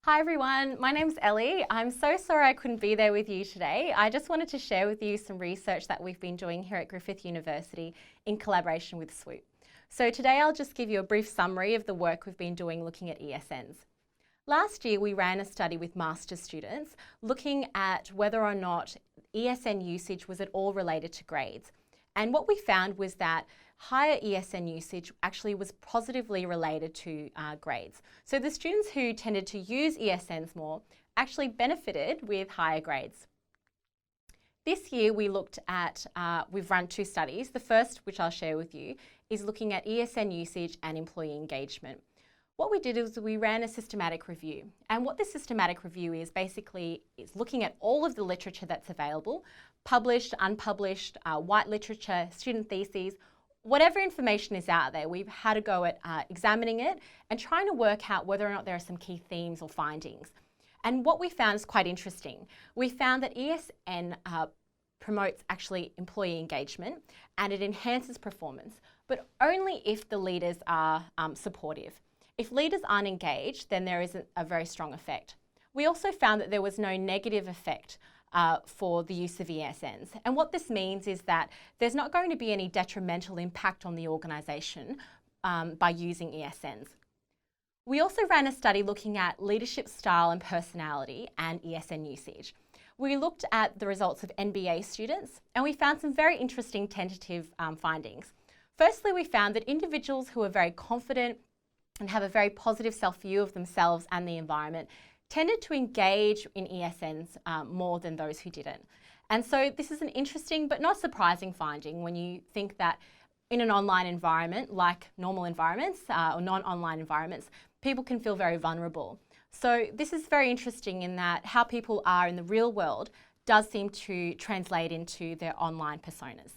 Hi everyone, my name's Ellie. I'm so sorry I couldn't be there with you today. I just wanted to share with you some research that we've been doing here at Griffith University in collaboration with SWOOP. So today I'll just give you a brief summary of the work we've been doing looking at ESNs. Last year we ran a study with master's students looking at whether or not ESN usage was at all related to grades. And what we found was that higher ESN usage actually was positively related to grades. So the students who tended to use ESNs more actually benefited with higher grades. This year we looked at, we've run two studies. The first, which I'll share with you, is looking at ESN usage and employee engagement. What we did is we ran a systematic review. And what this systematic review is basically is looking at all of the literature that's available, published, unpublished, white literature, student theses, whatever information is out there. We've had to go at examining it and trying to work out whether or not there are some key themes or findings. And what we found is quite interesting. We found that ESN promotes actually employee engagement and it enhances performance, but only if the leaders are supportive. If leaders aren't engaged, then there isn't a very strong effect. We also found that there was no negative effect for the use of ESNs. And what this means is that there's not going to be any detrimental impact on the organisation by using ESNs. We also ran a study looking at leadership style and personality and ESN usage. We looked at the results of NBA students and we found some very interesting tentative findings. Firstly, we found that individuals who are very confident and have a very positive self-view of themselves and the environment tended to engage in ESNs more than those who didn't. And so this is an interesting but not surprising finding when you think that in an online environment, like normal environments or non-online environments, people can feel very vulnerable. So this is very interesting in that how people are in the real world does seem to translate into their online personas.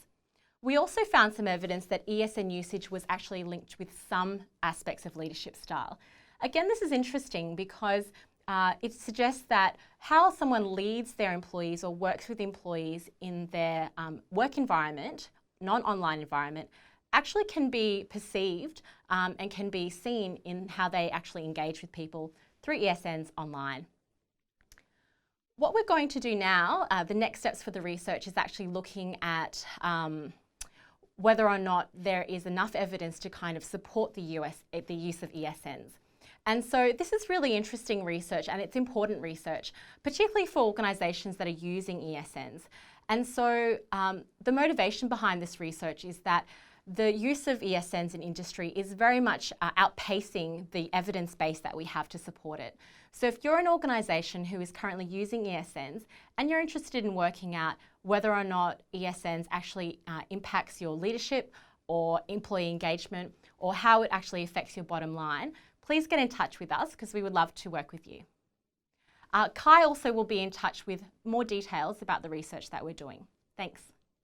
We also found some evidence that ESN usage was actually linked with some aspects of leadership style. Again, this is interesting because it suggests that how someone leads their employees or works with employees in their work environment, non-online environment, actually can be perceived and can be seen in how they actually engage with people through ESNs online. What we're going to do now, the next steps for the research is actually looking at whether or not there is enough evidence to kind of support the use of ESNs. And so this is really interesting research and it's important research, particularly for organisations that are using ESNs. And so the motivation behind this research is that the use of ESNs in industry is very much outpacing the evidence base that we have to support it. So if you're an organisation who is currently using ESNs and you're interested in working out whether or not ESNs actually impacts your leadership or employee engagement or how it actually affects your bottom line, please get in touch with us because we would love to work with you. Kai also will be in touch with more details about the research that we're doing. Thanks.